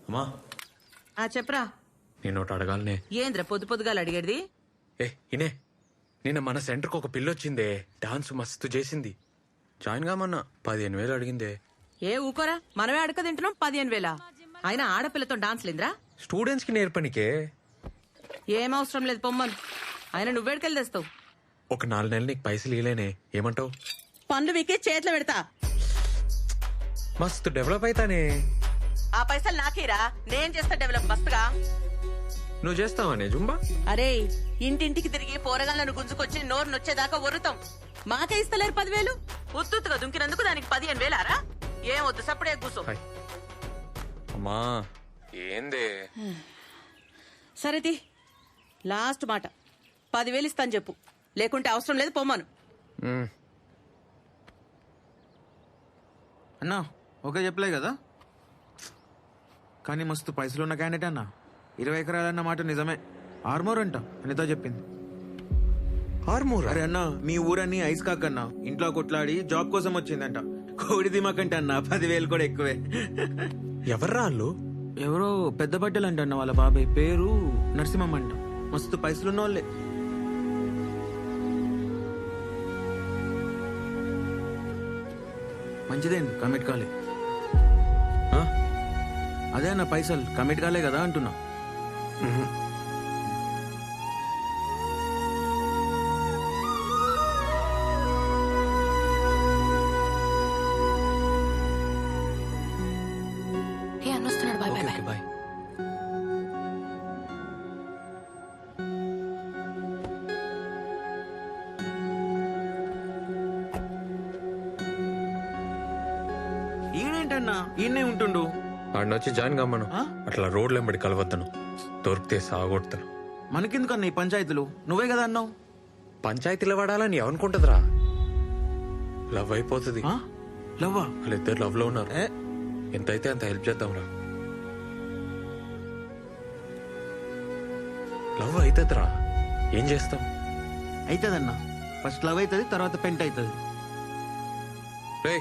అమ్మా చెప్పరా. నేను ఒకటి అడగాలనే. ఏంద్ర పొద్దుగాల అడిగేది? ఇనే నిన్న మన సెంటర్కి ఒక పిల్లొచ్చిందే, డాన్స్ మస్తు చేసింది. జాయిన్ కామన్నా 15,000 అడిగిందే. ఊకోరా, మనమే అడక తింటున్నాం. 15,000 అయినా ఆడపిల్లతో డాన్స్ లేదురా? స్టూడెంట్స్ కి నేర్పనికే. ఏం అవసరం లేదు పొమ్మను. అయినా నువ్వేడికెళ్ళి తెస్తావు? ఒక 4 నెలలు నీకు పైసలు ఇలేనే, ఏమంటావు? పనులు వీకే చేతిలో పెడతా. మస్తు డెవలప్ అవుతానే. ఆ పైసలు నాకేరా, నేను చేస్తా డెవలప్ మస్తుగా. నువ్వు చేస్తావానే జుంబా? అరే, ఇంటింటికి తిరిగి పోరగాళ్ళను గుంజుకొచ్చి నోరు నొచ్చేదాకా ఒరుతాం. మాకే ఇస్తలేరు 10,000. ఉత్తుగా దుంకినందుకు దానికి 15,000 ఏం వద్దు, సప్పుడే కూసో. అమ్మా ఏందే? సరేది, లాస్ట్ మాట. 10,000 ఇస్తాను చెప్పు, లేకుంటే అవసరం లేదు పొమ్మను. అన్నా ఓకే చెప్పలే కదా, కానీ మస్తు పైసలు ఉన్న క్యాండిడేట్ అన్నా. 20 ఎకరాలన్న మాట నిజమే. ఆర్మోర్ అంట అనితో చెప్పింది. ఆర్మూర్? అరే అన్నా, మీ ఊరన్నీ ఐస్ కాకన్నా ఇంట్లో కొట్లాడి జాబ్ కోసం వచ్చిందంట. కోడి దిమాకంటే అన్న 10,000 కూడా ఎక్కువే. ఎవర్రా వాళ్ళు? ఎవరో పెద్ద బట్టలు అంట అన్న, వాళ్ళ బాబాయ్ పేరు నరసింహం అంట. మస్తు పైసలున్న వాళ్ళే. మంచిదేంది కమిట్ కాలే. అదే అన్న పైసలు కమిట్ కాలే కదా అంటున్నా. అన్నొస్తున్నాడు. Bye bye bye. ఈయనేంటన్నా ఈయనే ఉంటుండు? ఆడనొచ్చి జాయిన్ కమ్మను. అట్లా రోడ్లు వెంబడి కలవద్దను, దొరికితే సాగొడతాను. మనకెందుకన్నా ఈ పంచాయతీలు? నువ్వే కదా అన్నావు. పంచాయతీలో పడాలని ఎవనుకుంటదిరా? లవ్ అయిపోతుంది. లవ్వా? వాళ్ళిద్దరు లవ్ లో ఉన్నారు. ఎంతైతే అంత హెల్ప్ చేద్దాంరా. లవ్ అవుతుందిరా, ఏం చేస్తాం? అవుతుందన్నా. ఫస్ట్ లవ్ అవుతుంది, తర్వాత పెంట్ అవుతుంది. రే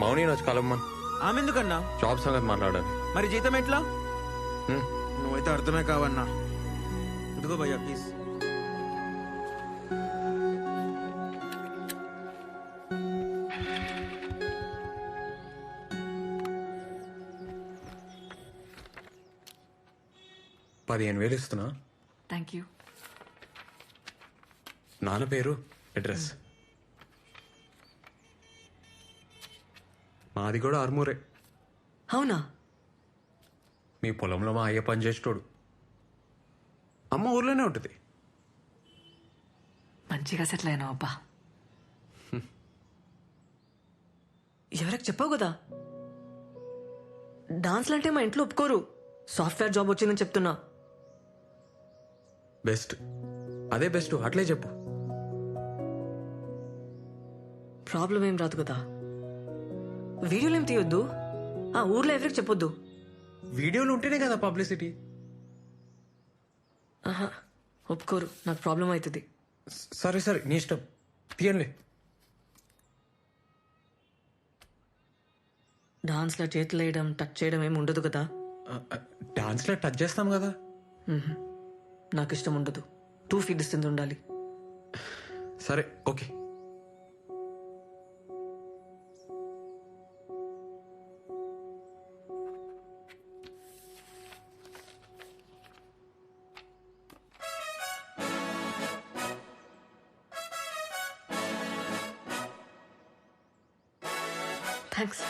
మౌని వచ్చి కలమ్మన్. ఆమె ఎందుకన్నా? జాబ్ సంగతి మాట్లాడాలి. మరి జీతం ఎట్లా? నువ్వైతే అర్థమే కావన్నా. ఇదిగో భయ్యా ప్లీజ్. $15,000 ఇస్తున్నా. Thank you. నాన్న పేరు, అడ్రస్. మాది కూడా ఆర్మూరే. అవునా? మీ పొలంలో మా అయ్య పని చేసేటోడు. అమ్మ ఊర్లోనే ఉంటుంది. మంచిగా సెటిల్ అయినావు అబ్బా. ఎవరికి చెప్పావు కదా, డాన్స్లు అంటే మా ఇంట్లో ఒప్పుకోరు. సాఫ్ట్వేర్ జాబ్ వచ్చిందని చెప్తున్నా. బెస్ట్, అదే బెస్ట్, అట్లే చెప్పు. ప్రాబ్లం ఏం రాదు కదా. వీడియోలు ఏం తీయొద్దు, ఆ ఊర్లో ఎవరికి చెప్పొద్దు. వీడియోలు ఉంటేనే కదా పబ్లిసిటీ. ఆహా, ఒప్పుకోరు, నాకు ప్రాబ్లం అవుతుంది. సరే సరే, నీ ఇష్టం, తీయండి. డాన్స్లో చేతులు వేయడం, టచ్ చేయడం ఏమి ఉండదు కదా. డాన్స్లో టచ్ చేస్తాం కదా. నాకు ఇష్టం ఉండదు. 2 feet డిస్టెన్స్ ఉండాలి. సరే ఓకే. థ్యాంక్స్.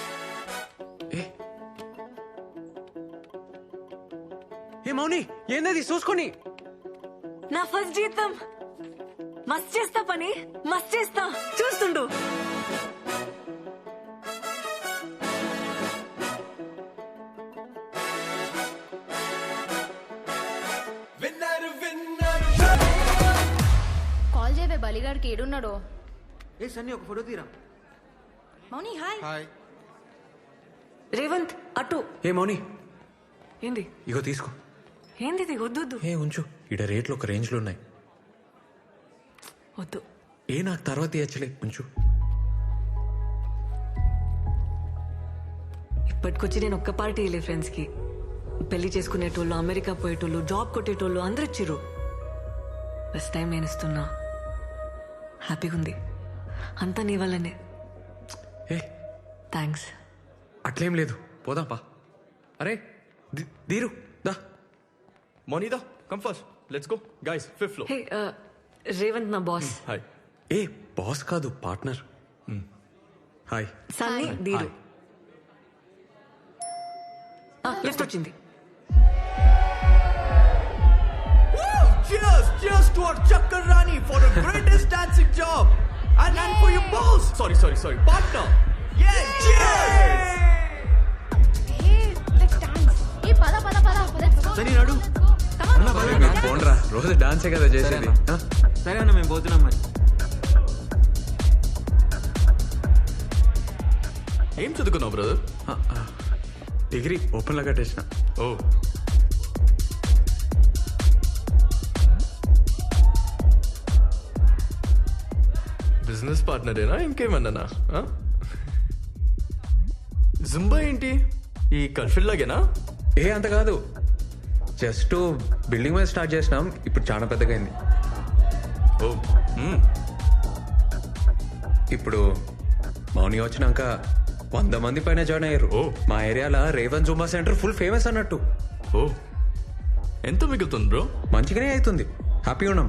ఏ మౌని, ఏందది చూసుకొని? నా ఫస్ట్ జీతం. మస్త్ చేస్తా పని, మస్త్ చేస్తా, చూస్తుండు. కాల్ చేయవే బలిగాడికి, ఏడున్నాడో. ఏ సన్నీ, ఒక ఫోటో తీరా. మౌని హాయ్. హాయ్. రేవంత్ అటు. ఏ మౌని, ఏంది? ఇగో తీసుకో. ఏంది ఇది? వద్దు వద్దు ఏ ఉంచు, ఇడ రేట్లు ఒక రేంజ్లో ఉన్నాయి. వద్దు. ఏ నాకు తర్వాత ఇచ్చలే, ఉంచు. ఇప్పటికొచ్చి నేను ఒక్క పార్టీ వెళ్ళే ఫ్రెండ్స్కి పెళ్లి చేసుకునేటోళ్ళు, అమెరికా పోయేటోళ్ళు, జాబ్ కొట్టేటోళ్ళు అందరు ఇచ్చిర్రు. ఫస్ట్ టైం నేను ఇస్తున్నా. హ్యాపీగా ఉంది. అంతా నీ వల్లనే. ఏ థ్యాంక్స్. అట్లేం లేదు, పోదాంపా. అరే దీరు దా. Monida, come first. Let's go. Guys, 5th floor. హే రేవంత్ నా బాస్. Hi. ఏ బాస్ కాదు, పార్ట్నర్. హాయ్. సన్నీ, దీరు. లిఫ్ట్ వచ్చింది. Cheers! Cheers to our Chakarani for the greatest dancing job! And for your boss! Sorry. Partner! Yeah! Cheers! Let's dance. ఏ పద let's go. సరే నాడు పోన్రా, రోజు డాన్సే కదా చేసేది. ఆ? సరే అన్న, మేము పోతున్నాం మరి. ఏం చదువుకున్నావు బ్రదర్? డిగ్రీ ఓపెన్ లా కట్టేసిన. ఓ బిజినెస్ పార్ట్నరేనా ఇంకేమన్నానా? జుంబా ఏంటి ఈ కల్ఫిల్ లాగేనా? ఏ అంత కాదు, జస్ట్ బిల్డింగ్ మీద స్టార్ట్ చేసినాం, ఇప్పుడు చాలా పెద్దగైంది. ఓ ఇప్పుడు మౌని వచ్చినాక 100 మంది పైన జాయిన్ అయ్యారు. ఓ. మా ఏరియాలో Revan Zumba centre full famous అన్నట్టు. ఓ ఎంత మిగులుతుంది బ్రో? మంచిగానే అవుతుంది, హ్యాపీగా ఉన్నాం.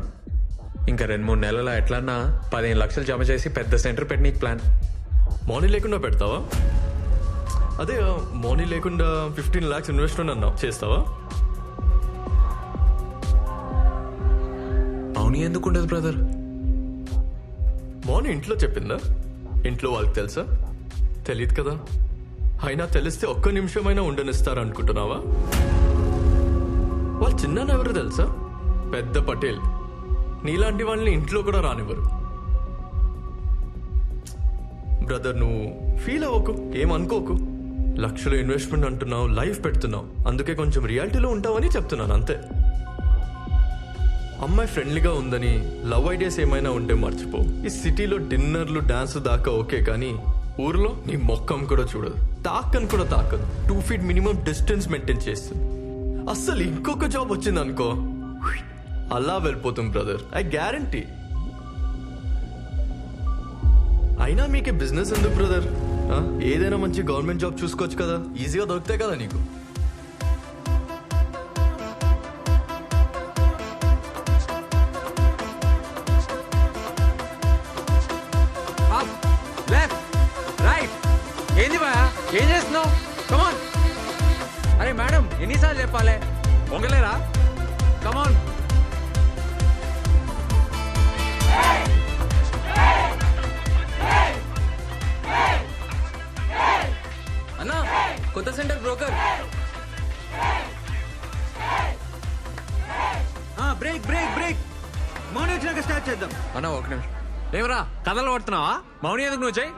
ఇంకా 2-3 నెలల ఎట్లన్నా 15 లక్షలు జమ చేసి పెద్ద సెంటర్ పెట్టనీకి ప్లాన్. మనీ లేకుండా పెడతావా? అదే మనీ లేకుండా 15 lakhs ఇన్వెస్ట్మెంట్ అన్నావు, చేస్తావా? మౌని ఎందుకు ఉండదు బ్రదర్? మౌని ఇంట్లో చెప్పిందా? ఇంట్లో వాళ్ళకి తెలుసా? తెలియదు కదా. అయినా తెలిస్తే ఒక్క నిమిషమైనా ఉండనిస్తారు అనుకుంటున్నావా? వాళ్ళు చిన్న ఎవరు తెలుసా? పెద్ద పటేల్. నీలాంటి వాళ్ళని ఇంట్లో కూడా రానివ్వరు. బ్రదర్ నువ్వు ఫీల్ అవ్వకు, ఏమనుకోకు. లక్షలు ఇన్వెస్ట్మెంట్ అంటున్నావు, లైఫ్ పెడుతున్నావు, అందుకే కొంచెం రియాలిటీలో ఉంటావని చెప్తున్నాను అంతే. అమ్మాయి ఫ్రెండ్లీగా ఉందని లవ్ ఐడియాస్ ఏమైనా ఉంటే మర్చిపో. ఈ సిటీలో డిన్నర్లు డాన్స్ దాకా ఓకే, కానీ ఊర్లో నీ మొక్కం కూడా చూడదు, తాకని కూడా తాకదు. 2 feet మినిమం డిస్టెన్స్ మెయింటైన్ చేస్తుంది. అస్సలు ఇంకొక జాబ్ వచ్చింది అనుకో, అలా వెళ్ళిపోతుంది బ్రదర్, ఐ గ్యారంటీ. అయినా మీకే బిజినెస్ ఎందుకు బ్రదర్? ఏదైనా మంచి గవర్నమెంట్ జాబ్ చూసుకోవచ్చు కదా, ఈజీగా దొరుకుతాయి కదా నీకు. ఏంది బా, ఏం చేస్తున్నావు? కమాన్. అరే మేడం, ఎన్నిసార్లు చెప్పాలి? పొంగలేరా? కమాన్. అన్నా, కొత్త centre broker. Break break break. Mouni వచ్చినాక స్టార్ట్ చేద్దాం. అన్నా ఒక నిమిషం. ఏమరా కథలు పడుతున్నావా? మౌని ఎందుకు నువ్వు చెయ్యి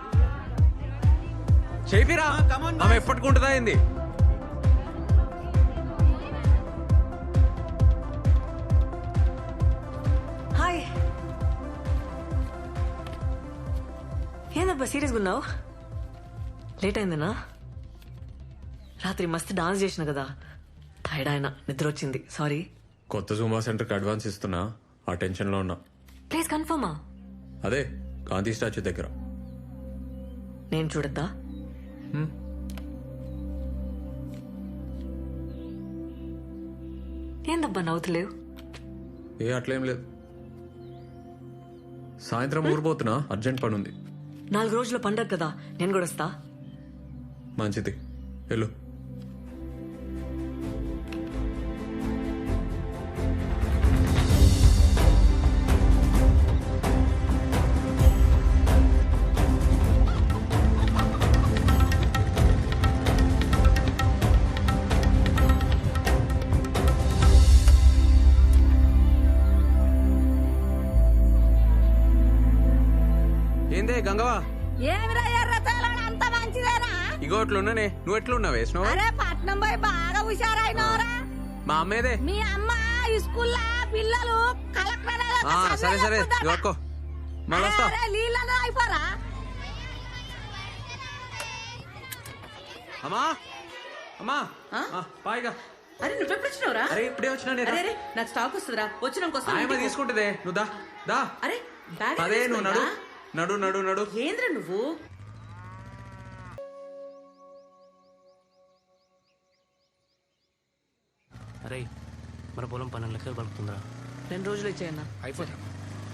చేపిరా. come on, ఆమె boys. ఎప్పటికుంటుందా ఏంది? హాయ్. ఏందబ్బా సీరియస్గా ఉన్నావు? లేట్ అయిందనా? రాత్రి మస్తు డాన్స్ చేసిన కదా, టైర్డ్ అయినా, నిద్ర వచ్చింది, సారీ. కొత్త జూమా సెంటర్కి అడ్వాన్స్ ఇస్తున్నా, ఆ టెన్షన్లో ఉన్నా. ప్లీజ్ కన్ఫర్మా? అదే గాంధీ స్టాచ్యూ దగ్గర. నేను చూడద్దా? ఏందబ్బా నవ్వుతలేవు? ఏ అట్లేం లేదు. సాయంత్రం ఊరిపోతున్నా, అర్జెంట్ పని ఉంది. 4 రోజుల పండగ కదా, నేను కూడా వస్తా. మంచిది, వెళ్ళు. ఏందే గంగవా? ఏమిరా ఎర్రచాల అంత మంచిదేనా? ఇగో అట్లున్నానే, నువ్వు ఎట్లున్నావు? వేసినావు? అరే పట్నం పోయి బాగా హుషారైనవరా. మా అమ్మేదే. మీ అమ్మ స్కూల్లో పిల్లలు కలెక్టర్ సరే సరే ఇగో మళ్ళీ వస్తా. నీళ్ళలో అయిపోరా. అమ్మా అమ్మా ఆ? పాయిగా అరే నువ్వెప్పుడు వచ్చినావురా? అరే ఇప్పుడే వచ్చినా నేను అరే అరే నాకు స్టాక్ వస్తుందిరా, వచ్చినాక వస్తా. ఆయమ్మ తీసుకుంటుందే నువ్వు దా దా అరే బ్యాగ్ అదే నువ్వు నడు తీసుకురా. నడు నడు నడు ఏంద్రా నువ్వు? అరే మన పొలం 12 లక్షలు పలుకుతుందిరా. 2 రోజులు ఇచ్చేయన్నా. అయిపోతా